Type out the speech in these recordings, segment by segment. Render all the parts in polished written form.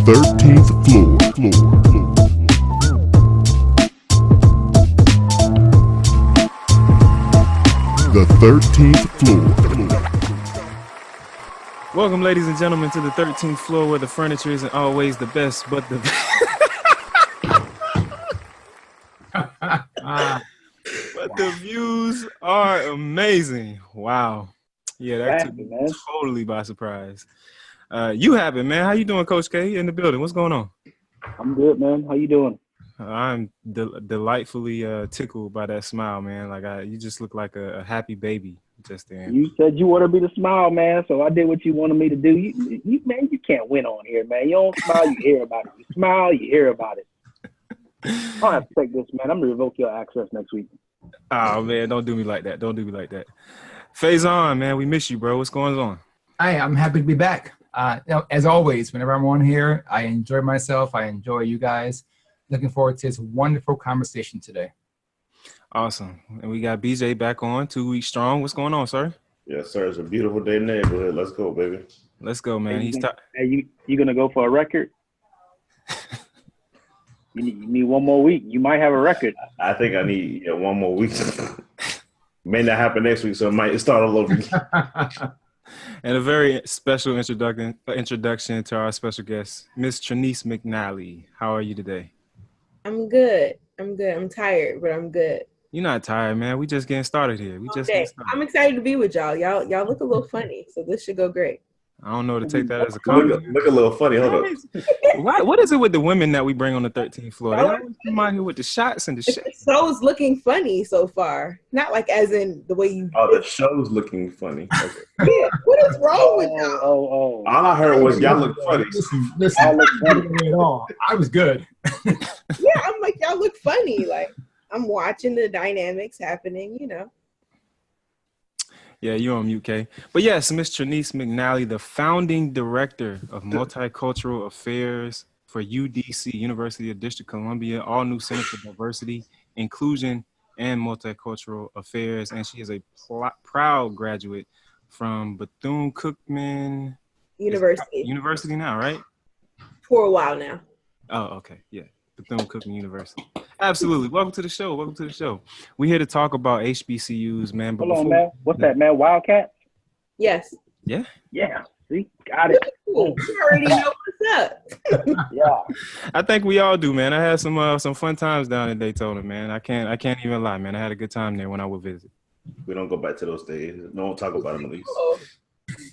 13th floor. The 13th floor. Welcome, ladies and gentlemen, to the 13th floor, where the furniture isn't always the best, but the but the views are amazing. Wow. Yeah, that took me totally by surprise. You have it, man. How you doing, Coach K, in the building? What's going on? I'm good, man. How you doing? I'm delightfully tickled by that smile, man. Like you just look like a happy baby just then. You said you wanted me to smile, man, so I did what you wanted me to do. You man, you can't win on here, man. You don't smile, you hear about it. You smile, you hear about it. I don't have to take this, man. I'm gonna revoke your access next week. Oh man, don't do me like that. Don't do me like that. Faison, man, we miss you, bro. What's going on? Hi, I'm happy to be back. As always, whenever I'm on here, I enjoy myself. I enjoy you guys. Looking forward to this wonderful conversation today. Awesome. And we got BJ back on 2 weeks strong. What's going on, sir? Yes, sir. It's a beautiful day in the neighborhood. Let's go, baby. Let's go, man. Hey, you gonna go for a record? You need one more week. You might have a record. I think I need one more week. May not happen next week, so it might start all over again. And a very special introduction to our special guest, Miss Trinice McNally. How are you today? I'm good. I'm tired, but I'm good. You're not tired, man. We just getting started here. I'm excited to be with y'all. Y'all look a little funny, so this should go great. I don't know to take that as a compliment. Look a little funny. Hold up. What is it with the women that we bring on the 13th floor? They always come out here with the shots and the shit. The show's looking funny so far. Not like as in the way you. Oh, the show's looking funny. Okay. Yeah, what is wrong with y'all? All I heard was y'all look funny. Listen, I look funny at all. I was good. Yeah, I'm like, y'all look funny. Like, I'm watching the dynamics happening, you know. Yeah, you're on mute, Kay. But yes, Miss Trinice McNally, the founding director of Multicultural Affairs for UDC, University of District Columbia, all new Center for Diversity, Inclusion, and Multicultural Affairs. And she is a proud graduate from Bethune-Cookman University now, right? For a while now. Oh, okay. Yeah. Bethune-Cookman University. Absolutely. Welcome to the show. We're here to talk about HBCUs, man. Hold on, man. What's that, man? Wildcats? Yes. Yeah. Yeah. See? Got it. Cool. You already know what's up. Yeah. I think we all do, man. I had some fun times down in Daytona, man. I can't even lie, man. I had a good time there when I would visit. We don't go back to those days. No one talk about them at least. Oh.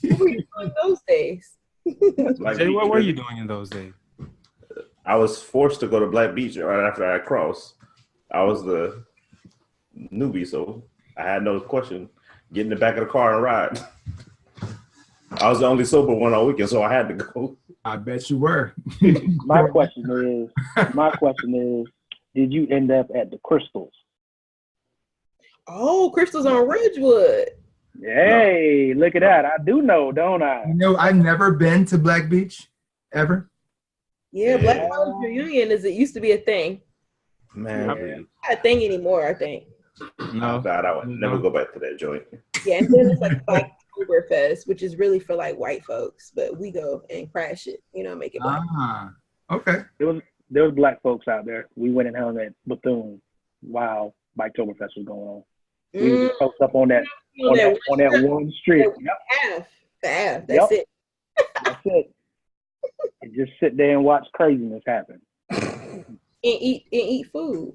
What were you doing those days? Jay, what were you doing in those days? I was forced to go to Black Beach right after I crossed. I was the newbie, so I had no question. Get in the back of the car and ride. I was the only sober one all weekend, so I had to go. I bet you were. My question is, did you end up at the Crystals? Oh, Crystals on Ridgewood. Hey, look at that. I do know, don't I? You know, I've never been to Black Beach, ever. Yeah, Black College Reunion it used to be a thing. Man. Not a thing anymore, I think. No. God, I would never go back to that joint. Yeah, and then it's like Oktoberfest, which is really for like white folks, but we go and crash it, make it black. Okay. There was black folks out there. We went and hung at Bethune while Oktoberfest was going on. We was posted up on that one street. Half. That's it. That's it. And just sit there and watch craziness happen. And eat food.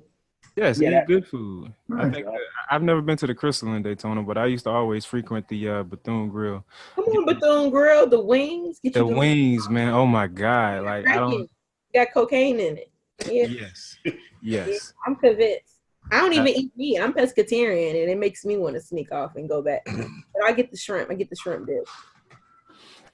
Yes, eat good food. I think I've never been to the Crystal in Daytona, but I used to always frequent the Bethune Grill. Come on, Bethune Grill, the wings. Get the wings, man. Oh my God! Like I don't. Got cocaine in it. Yeah. Yes. Yeah, I'm convinced. I don't even eat meat. I'm pescatarian, and it makes me want to sneak off and go back. But I get the shrimp. I get the shrimp dip.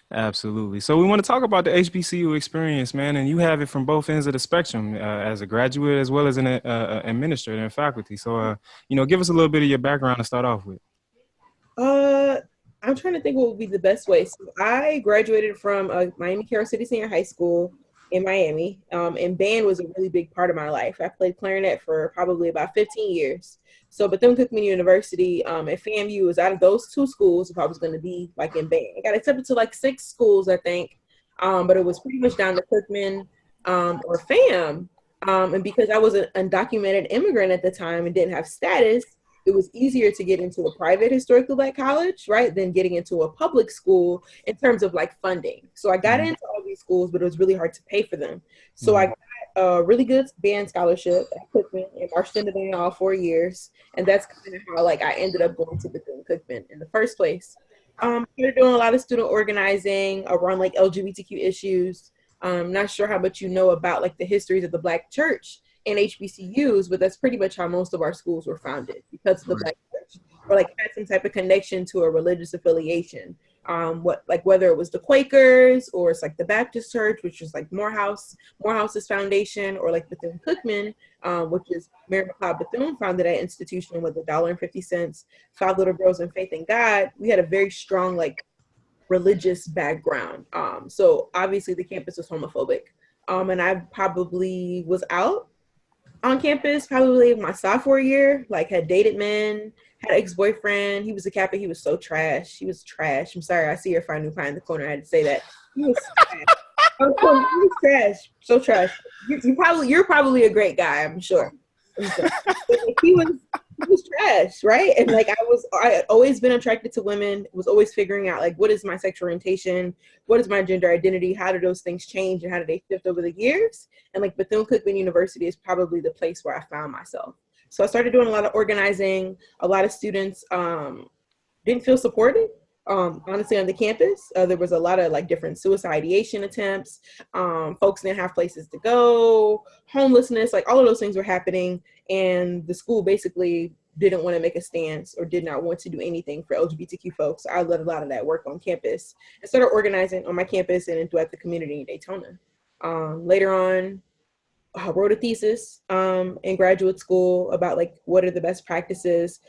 Absolutely. So we want to talk about the HBCU experience, man, and you have it from both ends of the spectrum as a graduate as well as an administrator and faculty. So, give us a little bit of your background to start off with. I'm trying to think what would be the best way. So I graduated from Miami Carroll City Senior High School in Miami, and band was a really big part of my life. I played clarinet for probably about 15 years. So Bethune-Cookman University at FAMU was out of those two schools if I was going to be like in band. I got accepted to like 6 schools, I think. but it was pretty much down to Cookman or FAM. And because I was an undocumented immigrant at the time and didn't have status, it was easier to get into a private historically Black college, right, than getting into a public school in terms of like funding. So I got into all these schools, but it was really hard to pay for them. So I got a really good band scholarship at Cookman and marched into band all 4 years. And that's kind of how like I ended up going to Cookman in the first place. Started doing a lot of student organizing around like LGBTQ issues. Not sure how much you know about like the histories of the Black church and HBCUs, but that's pretty much how most of our schools were founded, because of the Black church, or like had some type of connection to a religious affiliation. Whether it was the Quakers or it's like the Baptist church, which is like Morehouse's foundation, or like Bethune-Cookman, which is Mary McLeod Bethune founded that institution with $1.50, 5 little girls and faith in God. We had a very strong like religious background. So obviously the campus was homophobic. And I probably was out on campus probably my sophomore year, like had dated men, had an ex-boyfriend. He was a Kappa. He was so trash. He was trash. I'm sorry. I see your fine new pie in the corner. I had to say that. He was trash. He was trash. So trash. You're probably a great guy, I'm sure. He was trash, right? And like I had always been attracted to women, was always figuring out like what is my sexual orientation, what is my gender identity, how do those things change and how do they shift over the years? And like Bethune-Cookman University is probably the place where I found myself. So I started doing a lot of organizing. A lot of students didn't feel supported. Honestly, on the campus, there was a lot of like different suicide ideation attempts. Folks didn't have places to go, homelessness, like all of those things were happening. And the school basically didn't want to make a stance or did not want to do anything for LGBTQ folks. So I led a lot of that work on campus and started organizing on my campus and throughout the community in Daytona. Later on, I wrote a thesis in graduate school about like what are the best practices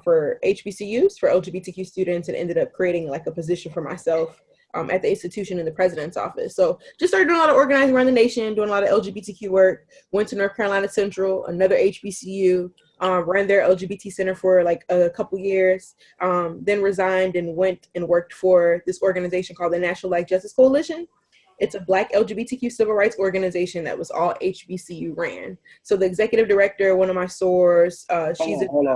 for HBCUs for LGBTQ students, and ended up creating like a position for myself at the institution in the president's office. So just started doing a lot of organizing around the nation, doing a lot of LGBTQ work, went to North Carolina Central, another HBCU, ran their LGBT center for like a couple years, then resigned and went and worked for this organization called the National Black Justice Coalition. It's a Black LGBTQ civil rights organization that was all HBCU ran. So the executive director, one of my sources, she's Hold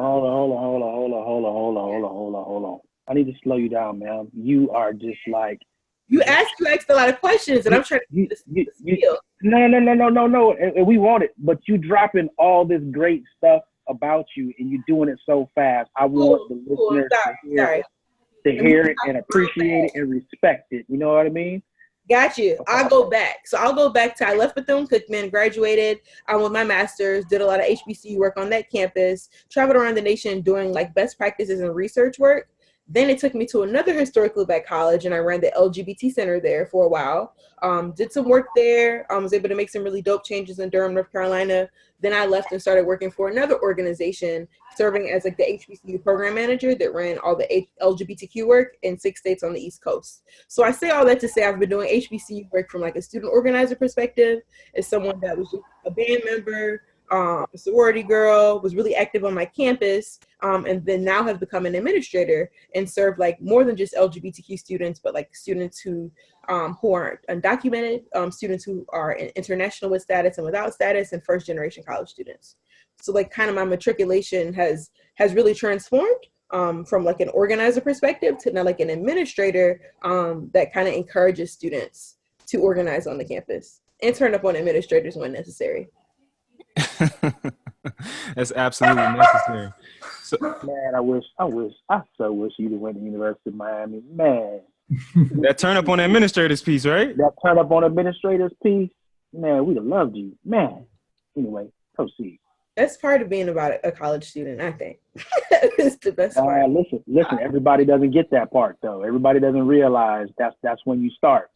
on. I need to slow you down, man. You are just like you asked a lot of questions, and I'm trying to No. And we want it, but you dropping all this great stuff about you, and you're doing it so fast. I want the listeners to hear it and appreciate it and respect it. You know what I mean? Got you. I'll go back. So I'll go back to I left Bethune-Cookman, graduated with my master's, did a lot of HBCU work on that campus, traveled around the nation doing like best practices and research work. Then it took me to another historically Black college, and I ran the LGBT center there for a while. Did some work there. Was able to make some really dope changes in Durham, North Carolina. Then I left and started working for another organization, serving as like the HBCU program manager that ran all the LGBTQ work in 6 states on the East Coast. So I say all that to say I've been doing HBCU work from like a student organizer perspective, as someone that was just a band member, a sorority girl, was really active on my campus, and then now have become an administrator and serve like more than just LGBTQ students, but like students who are undocumented, students who are international with status and without status, and first generation college students. So like kind of my matriculation has really transformed from like an organizer perspective to now like an administrator that kind of encourages students to organize on the campus and turn up on administrators when necessary. That's absolutely necessary. So, Man, I so wish you'd have went to University of Miami. Man, that turn up on the administrators piece, right? that turn up on administrators piece, man, we'd have loved you. Man. Anyway, proceed. That's part of being about a college student, I think. It's the best part. Listen, everybody doesn't get that part though. Everybody doesn't realize that's when you start.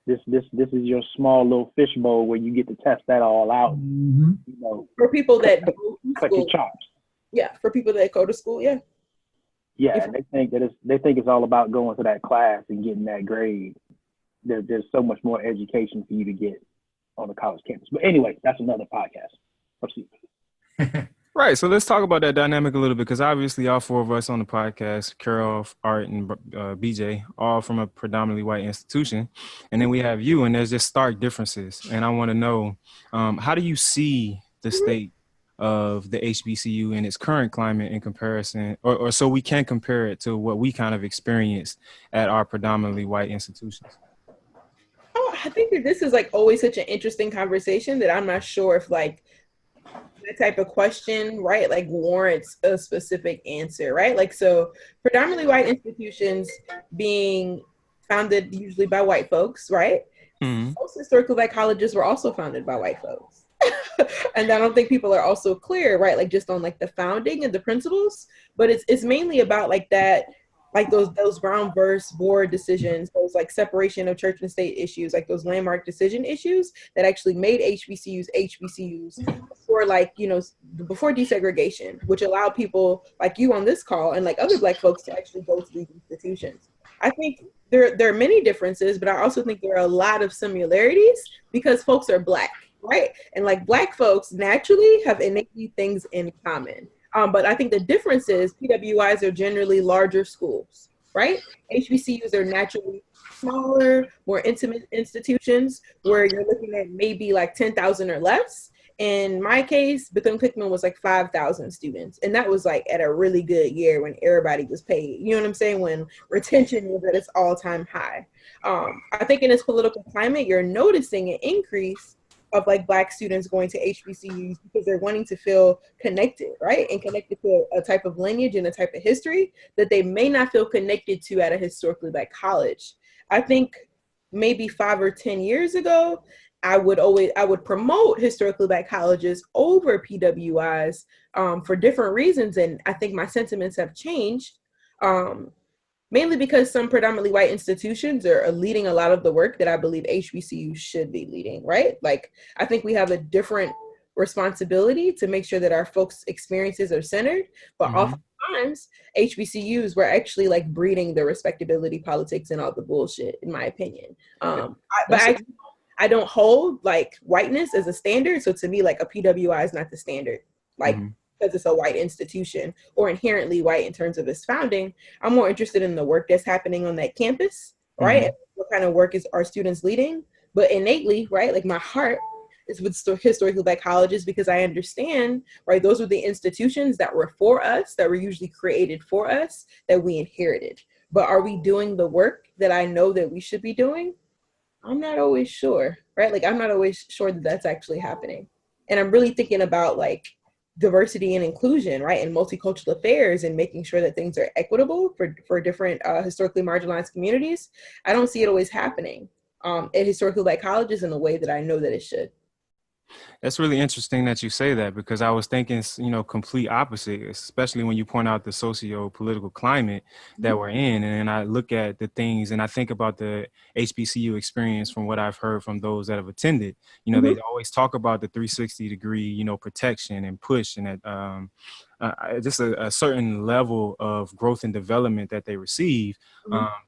This is your small little fishbowl where you get to test that all out. Mm-hmm. You know, For people that go to cut school, your chops. yeah, for people that go to school, yeah. Yeah, and they think it's all about going to that class and getting that grade. There's so much more education for you to get on the college campus. But anyway, that's another podcast. Proceed. Right. So let's talk about that dynamic a little bit, because obviously all four of us on the podcast, Carol, Art, and BJ, all from a predominantly white institution. And then we have you, and there's just stark differences. And I want to know, how do you see the state of the HBCU in its current climate in comparison, or so we can compare it to what we kind of experienced at our predominantly white institutions? Oh, I think that this is like always such an interesting conversation that I'm not sure if like that type of question, right, like warrants a specific answer, right? Like, so predominantly white institutions being founded usually by white folks, right? Mm-hmm. Most historically black colleges were also founded by white folks. And I don't think people are also clear, right, like just on like the founding and the principles, but it's mainly about like that, like those Brown versus Board decisions, those like separation of church and state issues, like those landmark decision issues that actually made HBCUs before, like, you know, before desegregation, which allowed people like you on this call and like other black folks to actually go to these institutions. I think there are many differences, but I also think there are a lot of similarities because folks are black, right? And like black folks naturally have innately things in common. But I think the difference is PWIs are generally larger schools, right? HBCUs are naturally smaller, more intimate institutions where you're looking at maybe like 10,000 or less. In my case, Bethune-Cookman was like 5,000 students. And that was like at a really good year when everybody was paid. You know what I'm saying? When retention was at its all-time high. I think in this political climate, you're noticing an increase of like black students going to HBCUs because they're wanting to feel connected, right? And connected to a type of lineage and a type of history that they may not feel connected to at a historically black college. I think maybe 5 or 10 years ago, I would promote historically black colleges over PWIs for different reasons. And I think my sentiments have changed. Mainly because some predominantly white institutions are leading a lot of the work that I believe HBCUs should be leading, right? Like, I think we have a different responsibility to make sure that our folks' experiences are centered, but oftentimes HBCUs were actually like breeding the respectability politics and all the bullshit, in my opinion. I don't hold like whiteness as a standard. So to me, like a PWI is not the standard. Like, because it's a white institution or inherently white in terms of its founding. I'm more interested in the work that's happening on that campus, right? What kind of work is our students leading? But innately, right, like my heart is with historically black colleges because I understand, right, those were the institutions that were for us, that were usually created for us, that we inherited. But are we doing the work that I know that we should be doing? I'm not always sure, right? Like, I'm not always sure that that's actually happening. And I'm really thinking about like diversity and inclusion, right? And multicultural affairs and making sure that things are equitable for different historically marginalized communities. I don't see it always happening at historically black colleges in the way that I know that it should. That's really interesting that you say that, because I was thinking, you know, complete opposite, especially when you point out the socio-political climate that we're in. And then I look at the things and I think about the HBCU experience from what I've heard from those that have attended. You know, they always talk about the 360-degree, you know, protection and push and just a certain level of growth and development that they receive.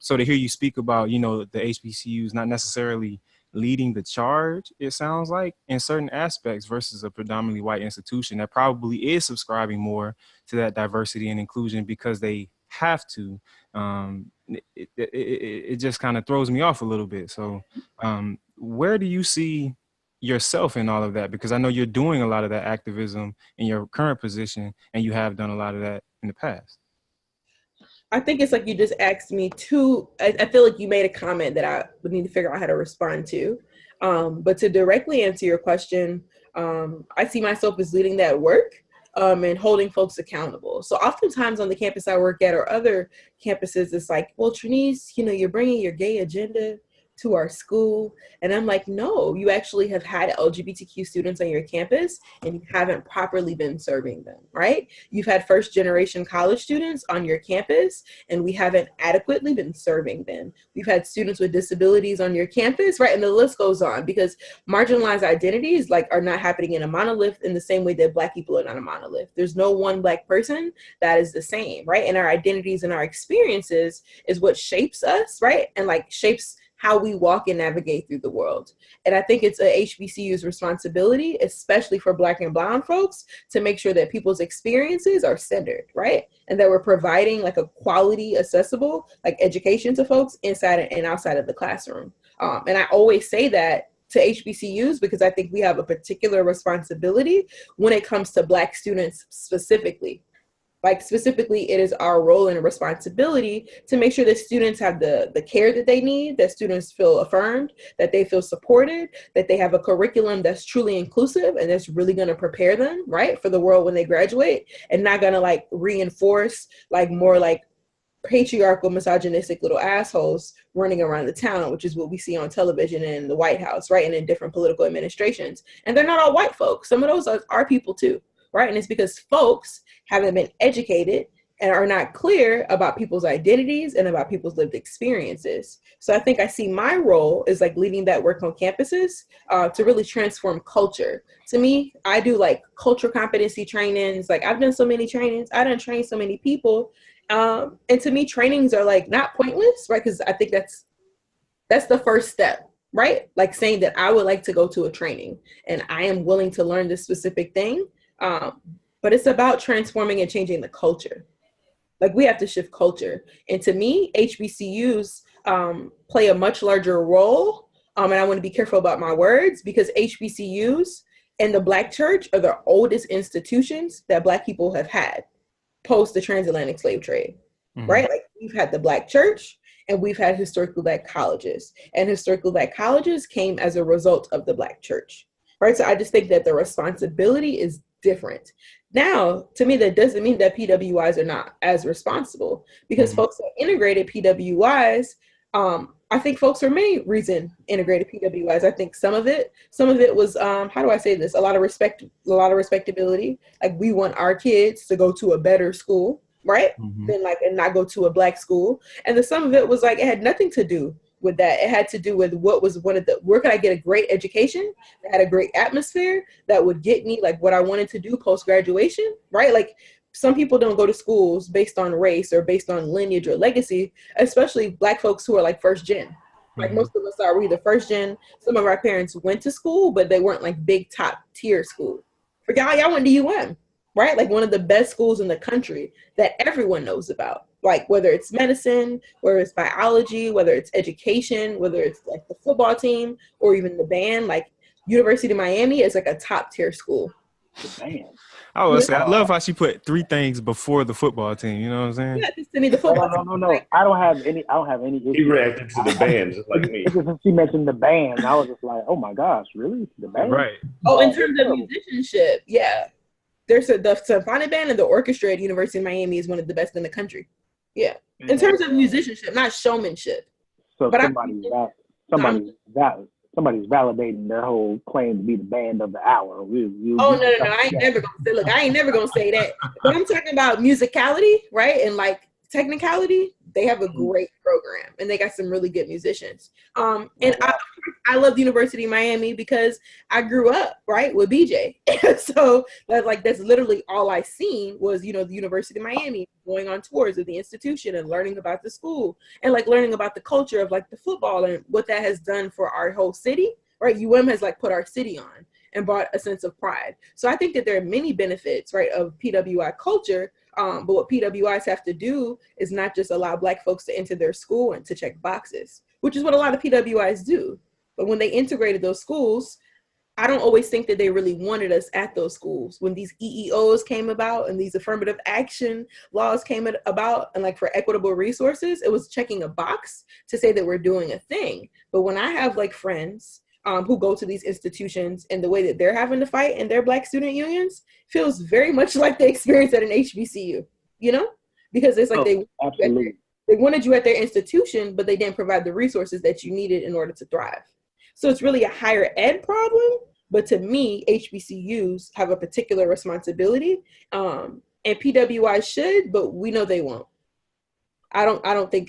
So to hear you speak about, you know, the HBCUs not necessarily leading the charge, it sounds like, in certain aspects versus a predominantly white institution that probably is subscribing more to that diversity and inclusion because they have to. It just kind of throws me off a little bit. So where do you see yourself in all of that? Because I know you're doing a lot of that activism in your current position, and you have done a lot of that in the past. I think it's like you just asked me I feel like you made a comment that I would need to figure out how to respond to. But to directly answer your question, I see myself as leading that work and holding folks accountable. So oftentimes on the campus I work at or other campuses, it's like, well, Trinice, you know, you're bringing your gay agenda to our school. And I'm like, no, you actually have had LGBTQ students on your campus and you haven't properly been serving them, right? You've had first generation college students on your campus and we haven't adequately been serving them. We've had students with disabilities on your campus, right? And the list goes on, because marginalized identities like are not happening in a monolith in the same way that Black people are not a monolith. There's no one Black person that is the same, right? And our identities and our experiences is what shapes us, right? And like shapes how we walk and navigate through the world. And I think it's a HBCU's responsibility, especially for Black and brown folks, to make sure that people's experiences are centered, right? And that we're providing like a quality, accessible, like education to folks inside and outside of the classroom. And I always say that to HBCUs because I think we have a particular responsibility when it comes to Black students specifically. Like specifically, it is our role and responsibility to make sure that students have the care that they need, that students feel affirmed, that they feel supported, that they have a curriculum that's truly inclusive and that's really going to prepare them, right, for the world when they graduate, and not going to like reinforce like more like patriarchal, misogynistic little assholes running around the town, which is what we see on television and in the White House, right, and in different political administrations. And they're not all white folks. Some of those are people too. Right. And it's because folks haven't been educated and are not clear about people's identities and about people's lived experiences. So I think I see my role as like leading that work on campuses to really transform culture. To me, I do like cultural competency trainings. Like I've done so many trainings. I done trained so many people. And to me, trainings are like not pointless, right? Because I think that's the first step. Right. Like saying that I would like to go to a training and I am willing to learn this specific thing. But it's about transforming and changing the culture. Like we have to shift culture. And to me, HBCUs play a much larger role. And I want to be careful about my words because HBCUs and the Black church are the oldest institutions that Black people have had post the transatlantic slave trade, right? Like we've had the Black church and we've had historically Black colleges. And historically Black colleges came as a result of the Black church, right? So I just think that the responsibility is different. Now, to me, that doesn't mean that PWIs are not as responsible because folks that integrated PWIs, I think folks for many reasons integrated PWIs. I think some of it was, how do I say this? A lot of respectability. Like we want our kids to go to a better school, right? Than like, and not go to a Black school. And then some of it was like, it had nothing to do with that. It had to do with where could I get a great education that had a great atmosphere that would get me like what I wanted to do post-graduation, right? Like some people don't go to schools based on race or based on lineage or legacy, especially Black folks who are like first gen. Like most of us are either first gen, some of our parents went to school, but they weren't like big top tier school. For y'all went to UM, right? Like one of the best schools in the country that everyone knows about. Like whether it's medicine, whether it's biology, whether it's education, whether it's like the football team or even the band, like University of Miami is like a top tier school. Man. I would say I love how she put three things before the football team. You know what I'm saying? Yeah, just to me the football team. No. I don't have any issues. He reacted to the band just like me. Because she mentioned the band, I was just like, oh my gosh, really? The band? Right. Oh, in terms of musicianship, yeah. There's the symphonic band and the orchestra at University of Miami is one of the best in the country. Yeah. In terms of musicianship, not showmanship. So but somebody's validating their whole claim to be the band of the hour. No. I ain't never gonna say. Look, I ain't never gonna say that. But I'm talking about musicality, right? And like technicality. They have a great program, and they got some really good musicians. And I love the University of Miami because I grew up right with BJ. So that's literally all I seen was the University of Miami, going on tours of the institution and learning about the school and like learning about the culture of like the football and what that has done for our whole city. Right, UM has like put our city on and brought a sense of pride. So I think that there are many benefits, right, of PWI culture. But what PWIs have to do is not just allow Black folks to enter their school and to check boxes, which is what a lot of PWIs do. But when they integrated those schools, I don't always think that they really wanted us at those schools. When these EEOs came about and these affirmative action laws came about and like for equitable resources, it was checking a box to say that we're doing a thing. But when I have like friends who go to these institutions and the way that they're having to fight in their Black student unions feels very much like the experience at an HBCU, because it's like they wanted you at their institution, but they didn't provide the resources that you needed in order to thrive. So it's really a higher ed problem. But to me, HBCUs have a particular responsibility, and PWI should, but we know they won't. I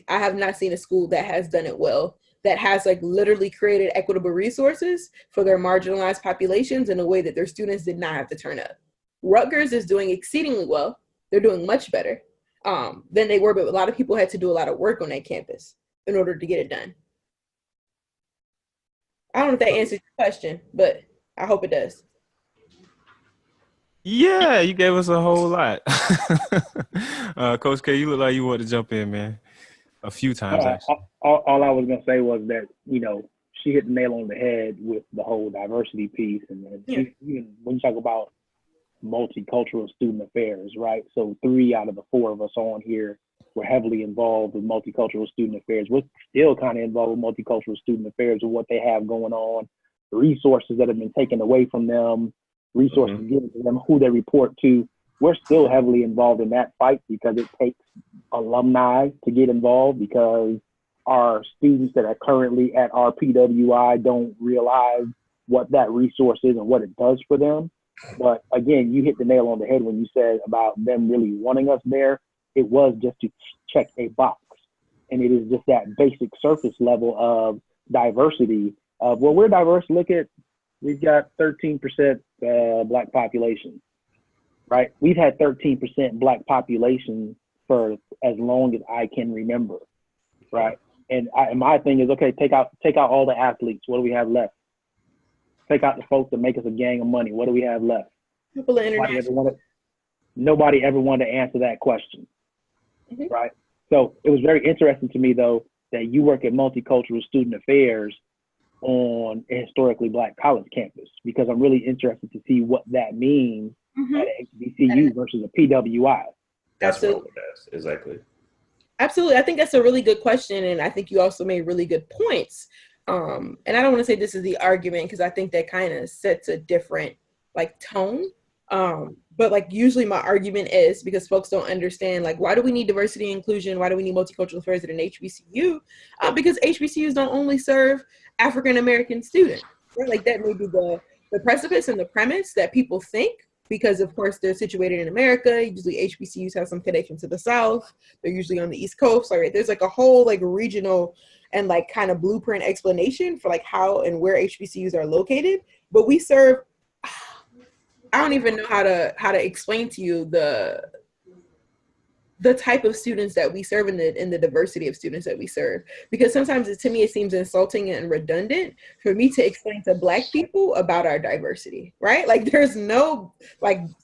have not seen a school that has done it well, that has like literally created equitable resources for their marginalized populations in a way that their students did not have to turn up. Rutgers is doing exceedingly well. They're doing much better than they were, but a lot of people had to do a lot of work on that campus in order to get it done. I don't know if that answers your question, but I hope it does. Yeah, you gave us a whole lot. Coach K, you look like you want to jump in, man. A few times, actually. All I was gonna say was that she hit the nail on the head with the whole diversity piece, and even when you talk about multicultural student affairs, right? So 3 out of the 4 of us on here were heavily involved with multicultural student affairs. We're still kind of involved with multicultural student affairs and what they have going on, the resources that have been taken away from them, resources given to them, who they report to. We're still heavily involved in that fight because it takes alumni to get involved, because our students that are currently at our PWI don't realize what that resource is and what it does for them. But again, you hit the nail on the head when you said about them really wanting us there. It was just to check a box. And it is just that basic surface level of diversity. Well, we're diverse. Look at, we've got 13% Black population, right? We've had 13% Black population for as long as I can remember, right? And my thing is, okay, take out all the athletes. What do we have left? Take out the folks that make us a gang of money. What do we have left? Nobody ever wanted to answer that question, right? So it was very interesting to me, though, that you work at Multicultural Student Affairs on a historically Black college campus, because I'm really interested to see what that means at an HBCU versus a PWI. That's what it is. Exactly. Absolutely. I think that's a really good question. And I think you also made really good points. And I don't want to say this is the argument, because I think that kind of sets a different tone. But usually my argument is because folks don't understand, why do we need diversity and inclusion? Why do we need multicultural affairs at an HBCU? Because HBCUs don't only serve African-American students. Right? That may be the precipice and the premise that people think, because of course they're situated in America. Usually HBCUs have some connection to the South. They're usually on the East Coast. Right? There's a whole regional and kind of blueprint explanation for how and where HBCUs are located. But we serve, I don't even know how to explain to you the type of students that we serve in the diversity of students that we serve. Because sometimes to me, it seems insulting and redundant for me to explain to Black people about our diversity, right? There's no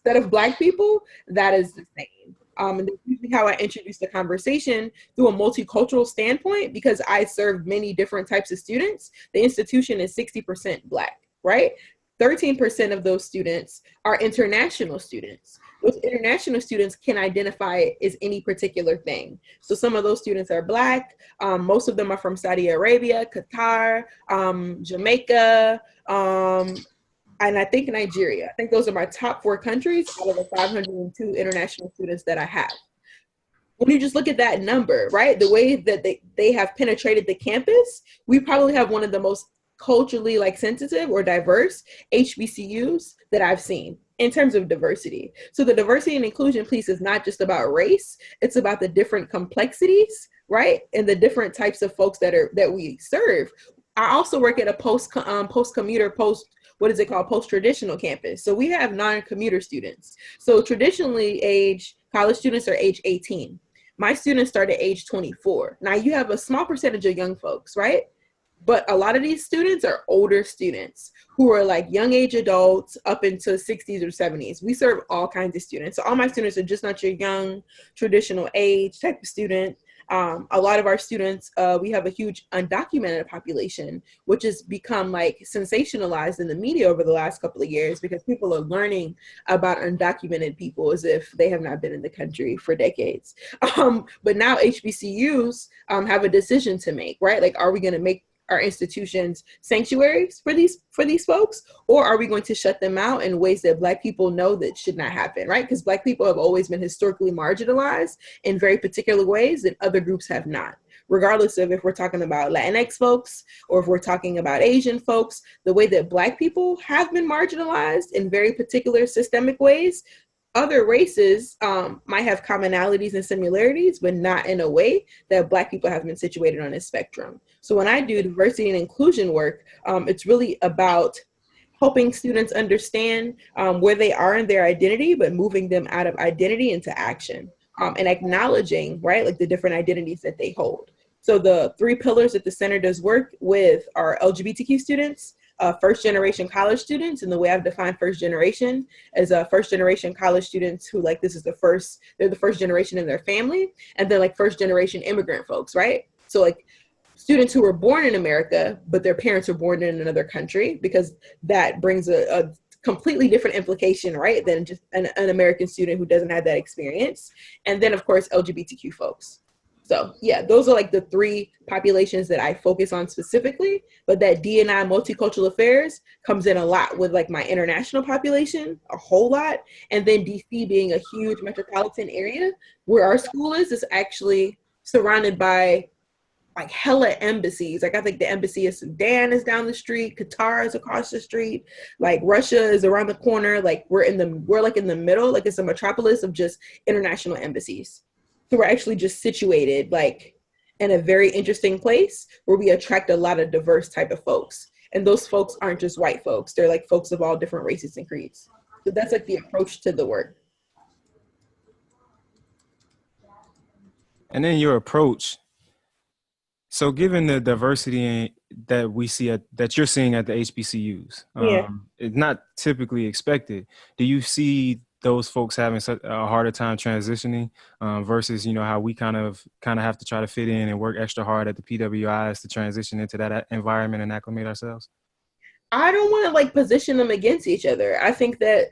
set of Black people that is the same. And that's usually how I introduce the conversation through a multicultural standpoint, because I serve many different types of students. The institution is 60% Black, right? 13% of those students are international students. Those international students can identify as any particular thing. So some of those students are Black. Most of them are from Saudi Arabia, Qatar, Jamaica, and I think Nigeria. I think those are my top 4 countries out of the 502 international students that I have. When you just look at that number, right, the way that they have penetrated the campus, we probably have one of the most culturally sensitive or diverse HBCUs that I've seen in terms of diversity. So the diversity and inclusion piece is not just about race, it's about the different complexities, right? And the different types of folks that we serve. I also work at a post-traditional campus. So we have non-commuter students. So traditionally college students are age 18. My students start at age 24. Now you have a small percentage of young folks, right? But a lot of these students are older students who are young age adults up into 60s or 70s. We serve all kinds of students. So all my students are just not your young traditional age type of student. A lot of our students, we have a huge undocumented population, which has become sensationalized in the media over the last couple of years, because people are learning about undocumented people as if they have not been in the country for decades. But now HBCUs have a decision to make, right? Are we going to make our institutions sanctuaries for these folks, or are we going to shut them out in ways that Black people know that should not happen, right? Because Black people have always been historically marginalized in very particular ways that other groups have not. Regardless of if we're talking about Latinx folks or if we're talking about Asian folks, the way that Black people have been marginalized in very particular systemic ways, other races might have commonalities and similarities, but not in a way that Black people have been situated on a spectrum. So when I do diversity and inclusion work, it's really about helping students understand where they are in their identity, but moving them out of identity into action, and acknowledging, right, the different identities that they hold. So the three pillars that the center does work with are LGBTQ students, first generation college students. And the way I've defined first generation is first generation college students who like, they're the first generation in their family. And then like first generation immigrant folks, right? So like students who were born in America, but their parents were born in another country, because that brings a completely different implication, right, than just an American student who doesn't have that experience. And then of course, LGBTQ folks. So yeah, those are like the three populations that I focus on specifically, but that D&I multicultural affairs comes in a lot with like my international population, a whole lot. And then DC being a huge metropolitan area where our school is actually surrounded by like hella embassies. Like I think the embassy of Sudan is down the street, Qatar is across the street, like Russia is around the corner. Like we're like in the middle, like it's a metropolis of just international embassies. So we're actually just situated like in a very interesting place where we attract a lot of diverse type of folks. And those folks aren't just white folks. They're like folks of all different races and creeds. So that's like the approach to the work. And then your approach. So given the diversity that we see that you're seeing at the HBCUs, it's not typically expected. Do you see those folks having such a harder time transitioning versus, you know, how we kind of have to try to fit in and work extra hard at the PWIs to transition into that environment and acclimate ourselves? I don't want to like position them against each other. I think that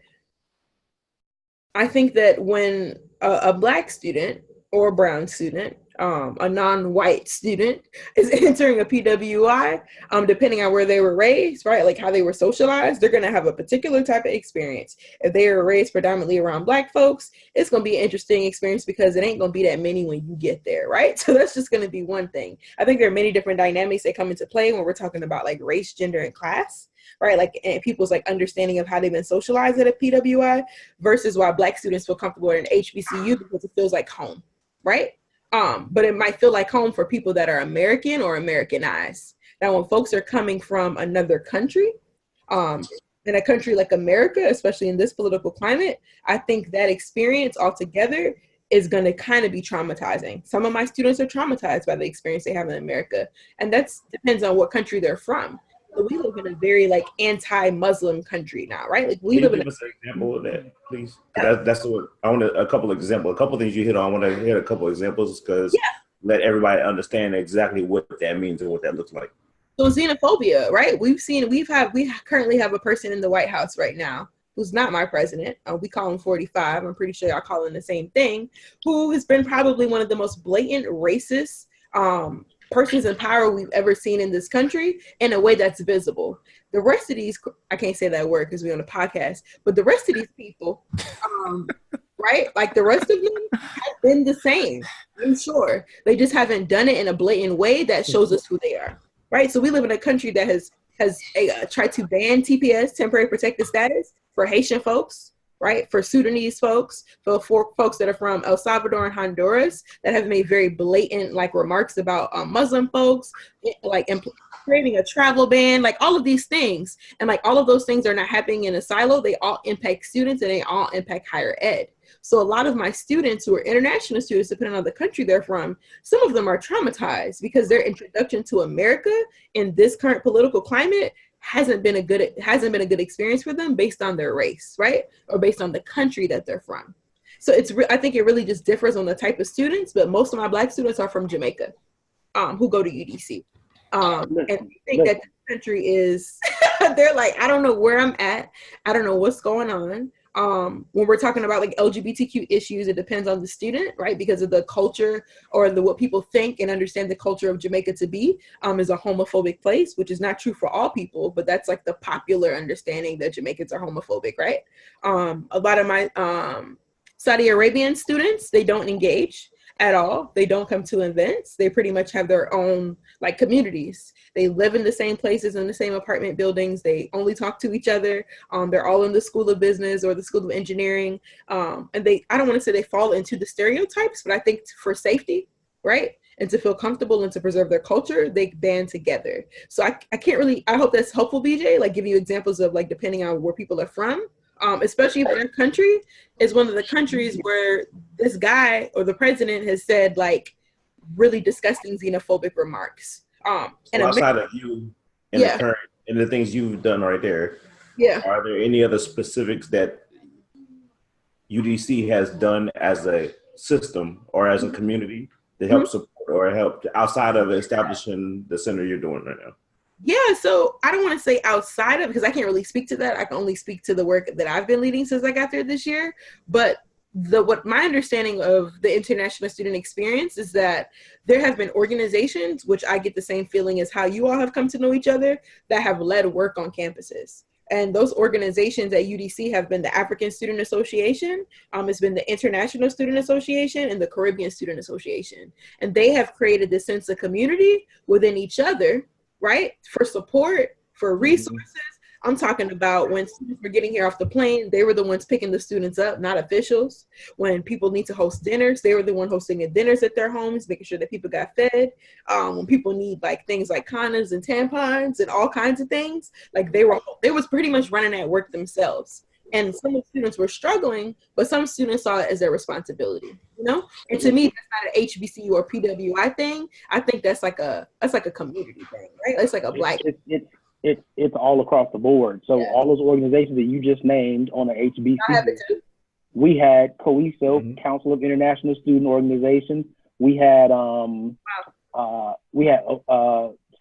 when a Black student or a brown student, a non-white student is entering a PWI, depending on where they were raised, right? Like how they were socialized, they're going to have a particular type of experience. If they were raised predominantly around Black folks, it's going to be an interesting experience because it ain't going to be that many when you get there, right? So that's just going to be one thing. I think there are many different dynamics that come into play when we're talking about like race, gender, and class, right? Like and people's like understanding of how they've been socialized at a PWI versus why Black students feel comfortable in an HBCU because it feels like home, right? But it might feel like home for people that are American or Americanized. Now, when folks are coming from another country, in a country like America, especially in this political climate, I think that experience altogether is going to kind of be traumatizing. Some of my students are traumatized by the experience they have in America, and that depends on what country they're from. But we live in a very like anti-Muslim country now, right? Like we live in. Give us an example of that, please. That's what I want. A couple examples, a couple things you hit on. I want to hear a couple examples because let everybody understand exactly what that means and what that looks like. So xenophobia, right? We currently have a person in the White House right now who's not my president. We call him 45. I'm pretty sure y'all call him the same thing. Who has been probably one of the most blatant racist persons in power we've ever seen in this country in a way that's visible. The rest of these, I can't say that word because we're on a podcast, but the rest of these people, right? Like the rest of them have been the same, I'm sure. They just haven't done it in a blatant way that shows us who they are, right? So we live in a country that has tried to ban TPS, temporary protected status, for Haitian folks, right? For Sudanese folks, for folks that are from El Salvador and Honduras that have made very blatant like remarks about Muslim folks, like creating a travel ban, like all of these things. And like all of those things are not happening in a silo. They all impact students and they all impact higher ed. So a lot of my students who are international students, depending on the country they're from, some of them are traumatized because their introduction to America in this current political climate hasn't been a good experience for them based on their race, right? Or based on the country that they're from. So I think it really just differs on the type of students, but most of my Black students are from Jamaica, who go to UDC. And I think that the country is, they're like, I don't know where I'm at. I don't know what's going on. When we're talking about like LGBTQ issues, it depends on the student, right? Because of the culture or what people think and understand the culture of Jamaica to be is a homophobic place, which is not true for all people, but that's like the popular understanding that Jamaicans are homophobic, right? A lot of my Saudi Arabian students, they don't engage at all. They don't come to events. They pretty much have their own like communities. They live in the same places, in the same apartment buildings. They only talk to each other. They're all in the School of Business or the School of Engineering. And I don't want to say they fall into the stereotypes, but I think for safety, right? And to feel comfortable and to preserve their culture, they band together. So I can't really, I hope that's helpful, BJ, like give you examples of like, depending on where people are from. Especially if their country is one of the countries where this guy or the president has said like, really disgusting xenophobic remarks. So outside of you and the current and the things you've done right there, are there any other specifics that UDC has done as a system or as a community to help support or help outside of establishing the center you're doing right now? Yeah, so I don't want to say outside of, because I can't really speak to that. I can only speak to the work that I've been leading since I got there this year. But what my understanding of the international student experience is that there have been organizations, which I get the same feeling as how you all have come to know each other, that have led work on campuses. And those organizations at UDC have been the African Student Association, it's been the International Student Association, and the Caribbean Student Association. And they have created this sense of community within each other, right? For support, for resources. I'm talking about when students were getting here off the plane, they were the ones picking the students up, not officials. When people need to host dinners, they were the one hosting the dinners at their homes, making sure that people got fed. When people need like things like condoms and tampons and all kinds of things, like they was pretty much running that work themselves. And some of the students were struggling, but some students saw it as their responsibility, you know? And to me, that's not an HBCU or PWI thing. I think that's like a community thing, right? It's like a black. It's all across the board. So all those organizations that you just named on the HBCU, we had COISO, Council of International Student Organizations. We had CSA,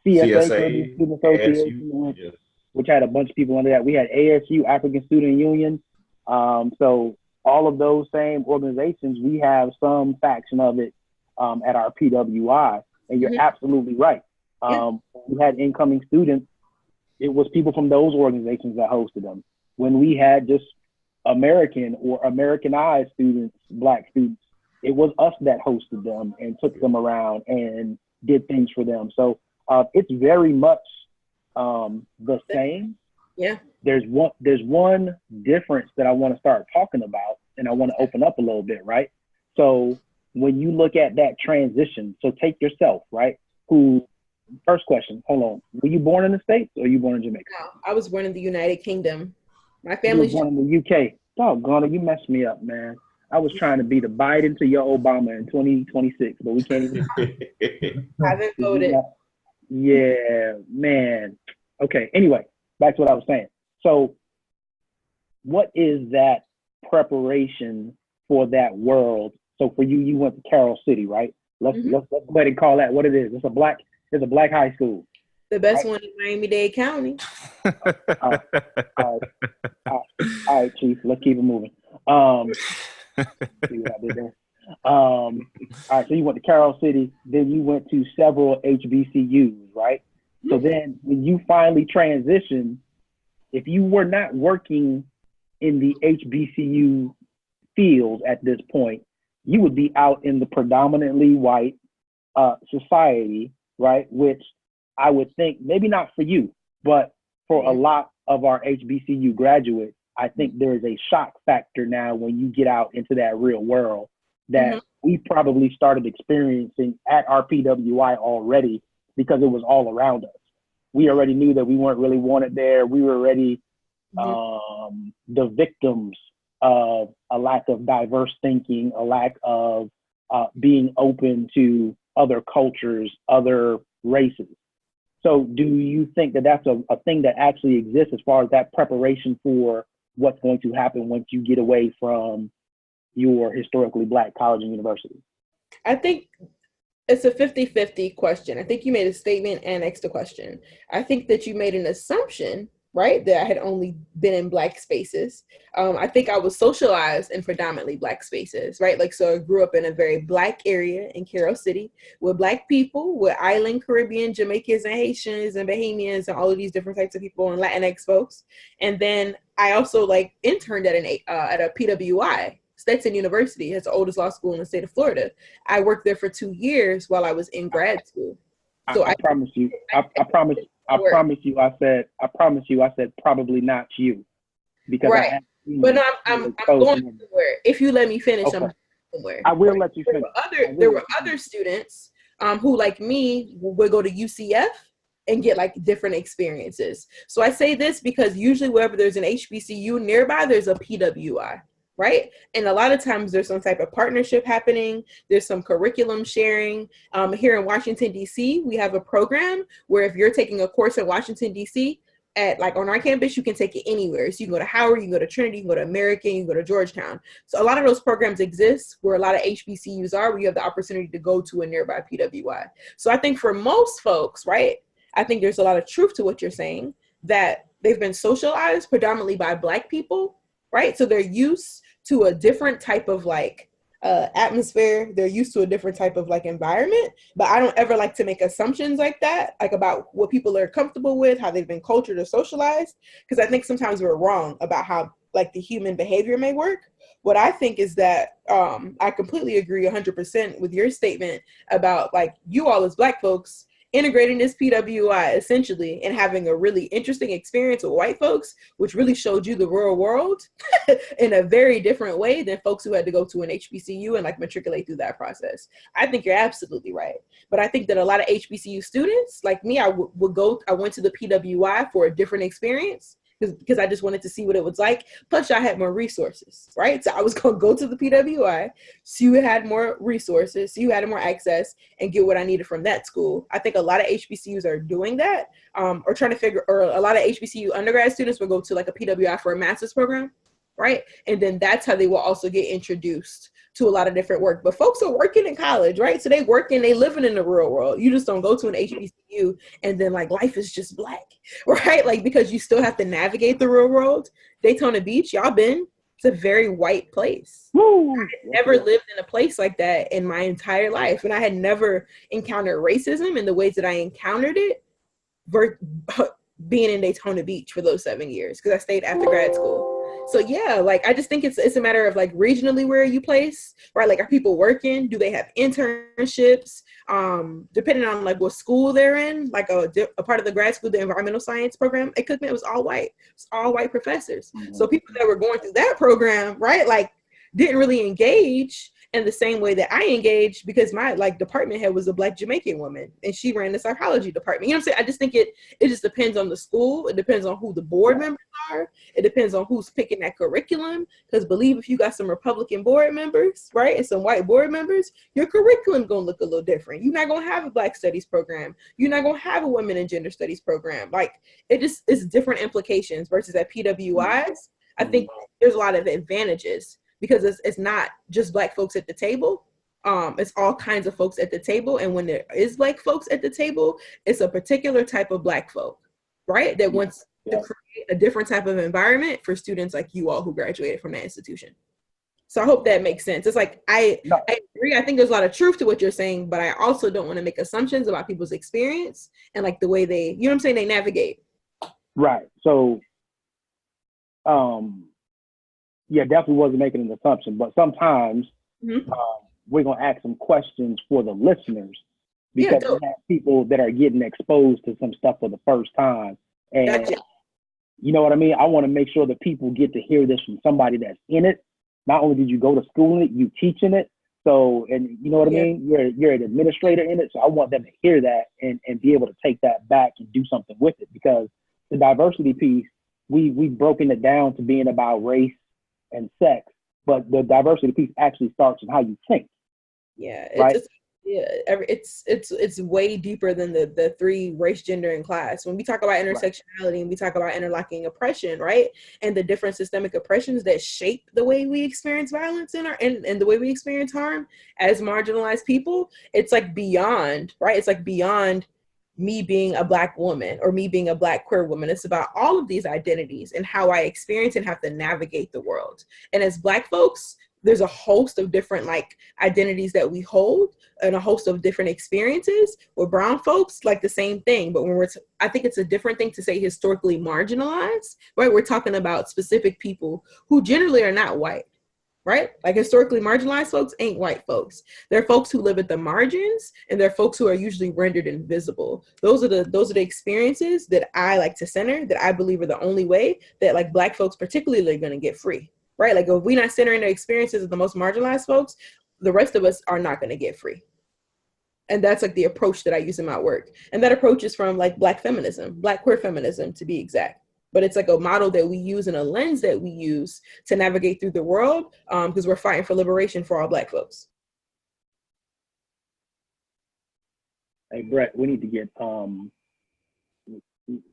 Caribbean Student Association, which had a bunch of people under that. We had ASU, African Student Union. So all of those same organizations, we have some faction of it at our PWI. And you're absolutely right. We had incoming students. It was people from those organizations that hosted them. When we had just American or Americanized students, Black students, it was us that hosted them and took them around and did things for them. So it's very much the same. Yeah. There's one difference that I want to start talking about, and I want to open up a little bit, right? So when you look at that transition, so take yourself, right? First question, hold on. Were you born in the States or were you born in Jamaica? No, I was born in the United Kingdom. My You family's were born in the UK. Doggone it, you messed me up, man. I was trying to be the Biden to your Obama in 2026, but we can't even. haven't voted. Yeah, man. Okay, anyway, back to what I was saying. So what is that preparation for that world? So for you, you went to Carroll City, right? Let's go ahead and call that what it is. It's a black high school. The best one in Miami-Dade County. All right, Chief. Let's keep it moving. See what I did there. All right, so you went to Carroll City, then you went to several HBCUs, right? So then when you finally transitioned, if you were not working in the HBCU field at this point, you would be out in the predominantly white society, right? Which I would think, maybe not for you, but for a lot of our HBCU graduates, I think there is a shock factor now when you get out into that real world that we probably started experiencing at our PWI already because it was all around us. We already knew that we weren't really wanted there. We were already the victims of a lack of diverse thinking, a lack of being open to other cultures, other races. So do you think that that's a thing that actually exists as far as that preparation for what's going to happen once you get away from your historically Black college and university? I think it's a 50-50 question. I think you made a statement and asked a question. I think that you made an assumption, right, that I had only been in Black spaces. I think I was socialized in predominantly Black spaces, right? Like, so I grew up in a very Black area in Carroll City with Black people, with island Caribbean, Jamaicans and Haitians and Bahamians and all of these different types of people and Latinx folks. And then I also interned at a PWI, Stetson University. It's the oldest law school in the state of Florida. I worked there for 2 years while I was in grad school. So I promise you, I said probably not you. Because right. But no, I'm going somewhere. If you let me finish, okay. I'm going somewhere. I will let you finish. There were other students who, like me, would go to UCF and get different experiences. So I say this because usually wherever there's an HBCU nearby, there's a PWI. right? And a lot of times there's some type of partnership happening. There's some curriculum sharing. Here in Washington, D.C., we have a program where if you're taking a course in Washington, D.C., at like on our campus, you can take it anywhere. So you can go to Howard, you can go to Trinity, you can go to American, you can go to Georgetown. So a lot of those programs exist where a lot of HBCUs are, where you have the opportunity to go to a nearby PWI. So I think for most folks, right, I think there's a lot of truth to what you're saying, that they've been socialized predominantly by Black people, right? So they're used to a different type of like atmosphere. They're used to a different type of like environment, but I don't ever like to make assumptions like that, like about what people are comfortable with, how they've been cultured or socialized, because I think sometimes we're wrong about how like the human behavior may work. What I think is that I completely agree 100% with your statement about like you all as Black folks integrating this PWI essentially and having a really interesting experience with white folks, which really showed you the real world in a very different way than folks who had to go to an HBCU and like matriculate through that process. I think you're absolutely right. But I think that a lot of HBCU students like me, I went to the PWI for a different experience because I just wanted to see what it was like. Plus, I had more resources, right? So I was going to go to the PWI, so you had more resources, so you had more access and get what I needed from that school. I think a lot of HBCUs are doing that, or a lot of HBCU undergrad students will go to like a PWI for a master's program, right? And then that's how they will also get introduced to a lot of different work. But folks are working in college, right? So they working, they living in the real world. You just don't go to an HBCU and then like life is just Black, right? Like because you still have to navigate the real world. Daytona Beach, y'all been, it's a very white place. Woo! I had never lived in a place like that in my entire life. And I had never encountered racism in the ways that I encountered it being in Daytona Beach for those 7 years, because I stayed after grad school. So yeah, like I just think it's a matter of like regionally where you place, right? Like are people working? Do they have internships? Depending on like what school they're in, like a part of the grad school, the environmental science program at Cookman, it was all white. It's all white professors. Mm-hmm. So people that were going through that program, right, like didn't really engage in the same way that I engaged, because my like department head was a Black Jamaican woman and she ran the psychology department. You know what I'm saying? I just think it just depends on the school. It depends on who the board members are. It depends on who's picking that curriculum. Because believe if you got some Republican board members, right, and some white board members, your curriculum gonna look a little different. You're not gonna have a Black studies program. You're not gonna have a women and gender studies program. Like it's different implications versus at PWIs. I think there's a lot of advantages, because it's not just Black folks at the table. It's all kinds of folks at the table. And when there is Black folks at the table, it's a particular type of Black folk, right? That wants to create a different type of environment for students like you all who graduated from that institution. So I hope that makes sense. It's like, I agree. I think there's a lot of truth to what you're saying, but I also don't want to make assumptions about people's experience and like the way they, you know what I'm saying, they navigate. Right. So, yeah, definitely wasn't making an assumption, but sometimes we're going to ask some questions for the listeners, because we have people that are getting exposed to some stuff for the first time. And gotcha. You know what I mean? I want to make sure that people get to hear this from somebody that's in it. Not only did you go to school in it, you teaching it. So, and you know what I mean? You're an administrator in it. So I want them to hear that and be able to take that back and do something with it, because the diversity piece, we've broken it down to being about race and sex, but the diversity piece actually starts in how you think. Yeah, right? It's way deeper than the three: race, gender, and class. When we talk about intersectionality and we talk about interlocking oppression, right, and the different systemic oppressions that shape the way we experience violence and the way we experience harm as marginalized people, it's like beyond, right? It's like beyond me being a Black woman or me being a Black queer woman. It's about all of these identities and how I experience and have to navigate the world. And as Black folks, there's a host of different like identities that we hold and a host of different experiences. With brown folks, like the same thing. But when I think it's a different thing to say historically marginalized, right? We're talking about specific people who generally are not white. Right? Like historically marginalized folks ain't white folks. They're folks who live at the margins, and they're folks who are usually rendered invisible. Those are the experiences that I like to center, that I believe are the only way that like Black folks particularly are going to get free. Right? Like if we're not centering the experiences of the most marginalized folks, the rest of us are not going to get free. And that's like the approach that I use in my work. And that approach is from like Black feminism, Black queer feminism to be exact. but it's like a model that we use and a lens that we use to navigate through the world, because we're fighting for liberation for all Black folks. Hey Brett, we need to get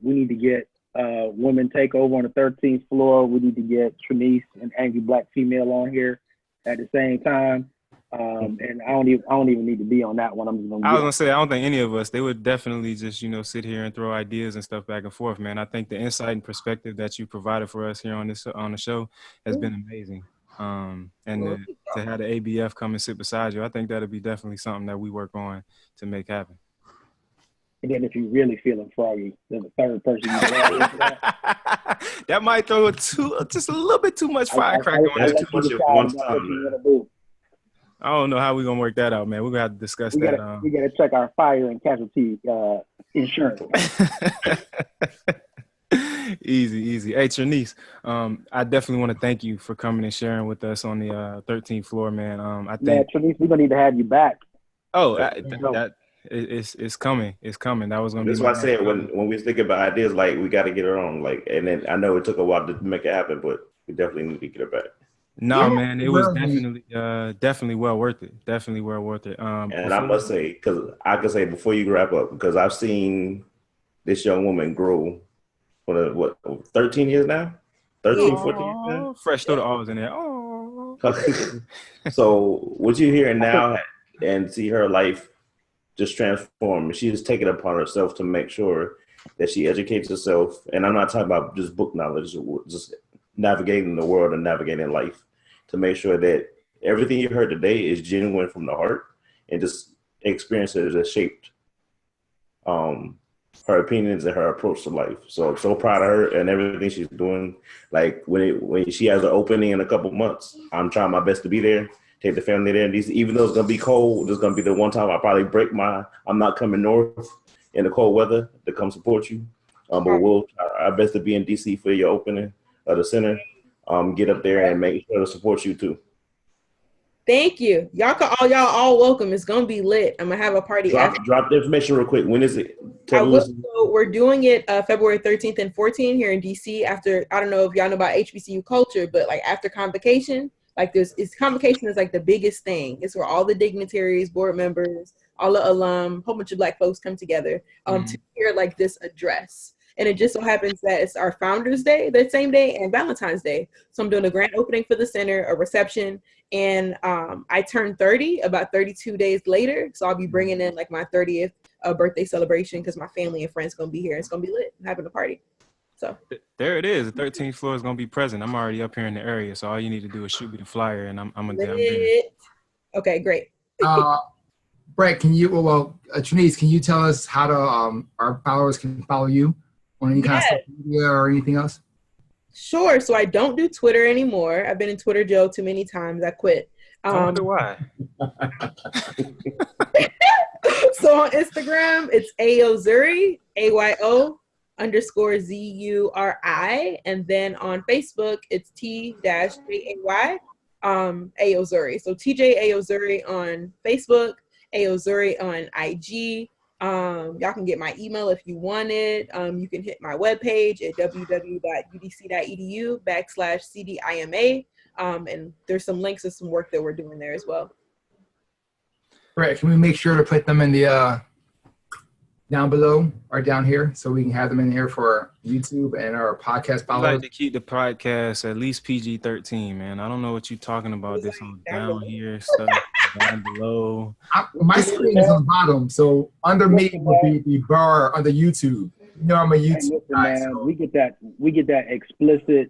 women takeover on the 13th floor. We need to get Trinice, an angry Black female, on here at the same time. And I don't even need to be on that one. I was gonna say, I don't think any of us, they would definitely just, sit here and throw ideas and stuff back and forth, man. I think the insight and perspective that you provided for us here on the show has been amazing. And to have the ABF come and sit beside you, I think that'll be definitely something that we work on to make happen. And then if you're really feeling froggy, there's a third person. That might throw just a little bit too much firecracker on That's it. too much at one time, man. I don't know how we're gonna work that out, man. We're gonna have to discuss that. We gotta check our fire and casualty insurance. Easy. Hey, Trinice, I definitely want to thank you for coming and sharing with us on the 13th floor, man. I think, Trinice, we're gonna need to have you back. Oh, it's coming. It's coming. That was gonna be. That's why I said when we was thinking about ideas, like we got to get it on. Like, and then I know it took a while to make it happen, but we definitely need to get it back. No, man, it was definitely well worth it. Definitely well worth it. And I must say, because I can say before you wrap up, because I've seen this young woman grow for 13 years now? 13, 14 years now? Fresh throw the R's in there. Oh. So what you hearing now and see her life just transform. She has taken it upon herself to make sure that she educates herself. And I'm not talking about just book knowledge, just navigating the world and navigating life, to make sure that everything you heard today is genuine from the heart, and just experiences that shaped her opinions and her approach to life. So I'm so proud of her and everything she's doing. Like when she has an opening in a couple months, I'm trying my best to be there, take the family there. And even though it's gonna be cold, there's gonna be the one time I probably I'm not coming north in the cold weather to come support you. But we'll try our best to be in DC for your opening of the center. Get up there and make sure to support you too. Thank you. Y'all all welcome. It's gonna be lit. I'm gonna have a party. Drop the information real quick. When is it? So we're doing it February 13th and 14th here in DC. After, I don't know if y'all know about HBCU culture, but like after convocation, convocation is like the biggest thing. It's where all the dignitaries, board members, all the alum, whole bunch of Black folks come together to hear like this address. And it just so happens that it's our Founders Day that same day and Valentine's Day. So I'm doing a grand opening for the center, a reception, and I turned 30 about 32 days later. So I'll be bringing in like my 30th birthday celebration because my family and friends gonna be here. It's gonna be lit. I'm having a party. So there it is. The 13th floor is gonna be present. I'm already up here in the area, so all you need to do is shoot me the flyer, and I'm there. Okay, great. Brett, Trinice, can you tell us how to our followers can follow you on any kind of social media or anything else? Sure. So I don't do Twitter anymore. I've been in Twitter jail too many times. I quit. I wonder why. So on Instagram, it's Ayozuri, AYO_ZURI. And then on Facebook, it's T-JAY, Ayozuri. So TJ Ayozuri on Facebook, Ayozuri on IG. Y'all can get my email if you want it. You can hit my webpage at www.udc.edu/CDIMA. And there's some links to some work that we're doing there as well. Brett, can we make sure to put them in the down below or down here so we can have them in here for YouTube and our podcast followers? I like to keep the podcast at least PG-13, man. I don't know what you're talking about. This on down here stuff, down below. My screen is on the bottom, so under me will be the bar under YouTube. You know I'm a YouTube guy. Man, so. We get that explicit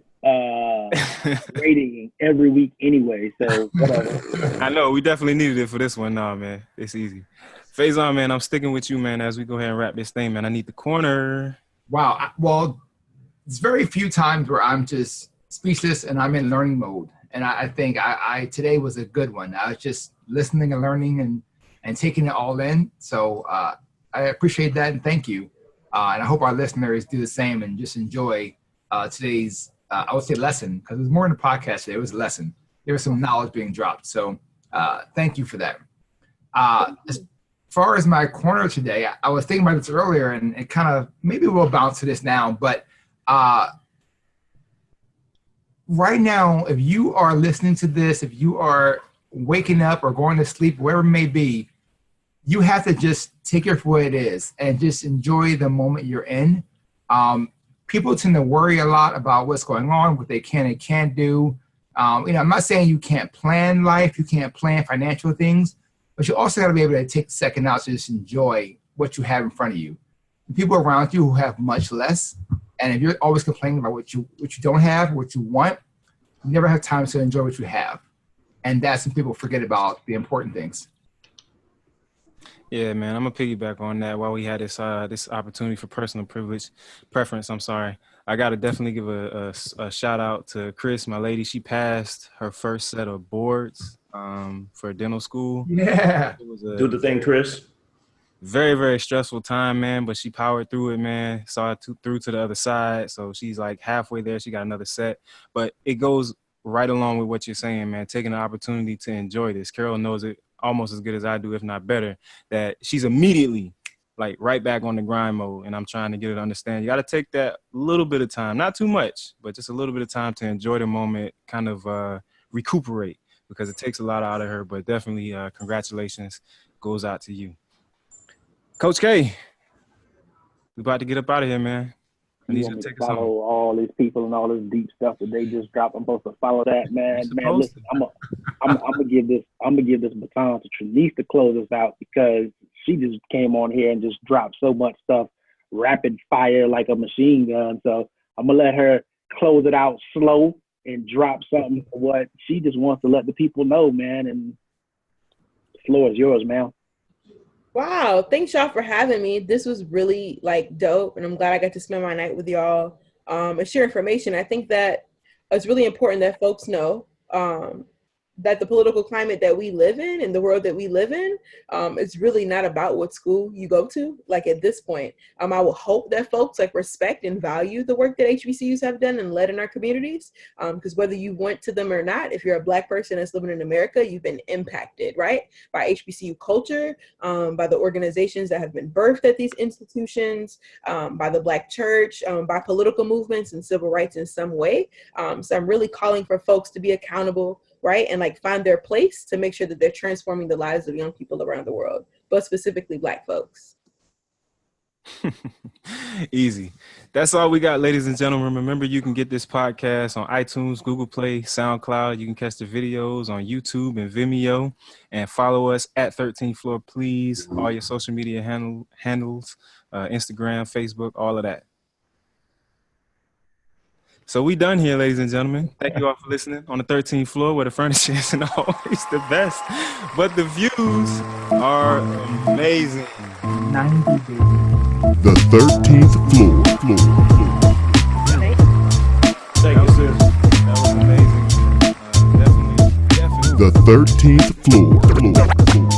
rating every week anyway, so whatever. I know we definitely needed it for this one. Nah, man, it's easy. Faison, man, I'm sticking with you, man, as we go ahead and wrap this thing, man. I need the corner. Wow. Well, it's very few times where I'm just speechless and I'm in learning mode. And I think today was a good one. I was just listening and learning and taking it all in. So I appreciate that and thank you. And I hope our listeners do the same and just enjoy today's, I would say lesson, because it was more in the podcast today. It was a lesson. There was some knowledge being dropped. So thank you for that. As far as my corner today, I was thinking about this earlier and it kind of, maybe we'll bounce to this now, but right now, if you are listening to this, if you are waking up or going to sleep, wherever it may be, you have to just take it for what it is and just enjoy the moment you're in. People tend to worry a lot about what's going on, what they can and can't do. I'm not saying you can't plan life, you can't plan financial things, but you also got to be able to take a second out to just enjoy what you have in front of you. The people around you who have much less, and if you're always complaining about what you don't have, what you want, you never have time to enjoy what you have. And that's when people forget about the important things. Yeah, man, I'm gonna piggyback on that. While we had this opportunity for personal preference, I gotta definitely give a shout out to Chris, my lady. She passed her first set of boards for dental school. Yeah, It was Do the thing, Chris. very, very stressful time, man, but she powered through it, man. Saw it through to the other side. So she's like halfway there. She got another set, but it goes right along with what you're saying, man. Taking the opportunity to enjoy this. Carol knows it almost as good as I do, if not better, that she's immediately like right back on the grind mode. And I'm trying to get her to understand. You got to take that little bit of time, not too much, but just a little bit of time to enjoy the moment, kind of recuperate, because it takes a lot out of her. But definitely congratulations goes out to you. Coach K, we about to get up out of here, man. I need you to take us follow home. all these people and all this deep stuff that they just dropped. I'm supposed to follow that, man. You're Man, listen, I'm gonna give this baton to Trinice to close us out, because she just came on here and just dropped so much stuff, rapid fire like a machine gun. So I'm gonna let her close it out slow and drop something for what she just wants to let the people know, man. And the floor is yours, man. Wow, thanks y'all for having me. This was really like dope, and I'm glad I got to spend my night with y'all and share information. I think that it's really important that folks know that the political climate that we live in and the world that we live in is really not about what school you go to. Like at this point, I will hope that folks like respect and value the work that HBCUs have done and led in our communities. Because whether you went to them or not, if you're a Black person that's living in America, you've been impacted, right? By HBCU culture, by the organizations that have been birthed at these institutions, by the Black church, by political movements and civil rights in some way. So I'm really calling for folks to be accountable, right? And like find their place to make sure that they're transforming the lives of young people around the world, but specifically Black folks. Easy. That's all we got, ladies and gentlemen. Remember, you can get this podcast on iTunes, Google Play, SoundCloud. You can catch the videos on YouTube and Vimeo, and follow us at 13th Floor, please. All your social media handles, Instagram, Facebook, all of that. So we done here, ladies and gentlemen. Thank you all for listening on the 13th floor, where the furniture isn't always the best, but the views are amazing. 90 baby. The 13th floor. Thank you, sis. That was amazing. Definitely. The 13th floor.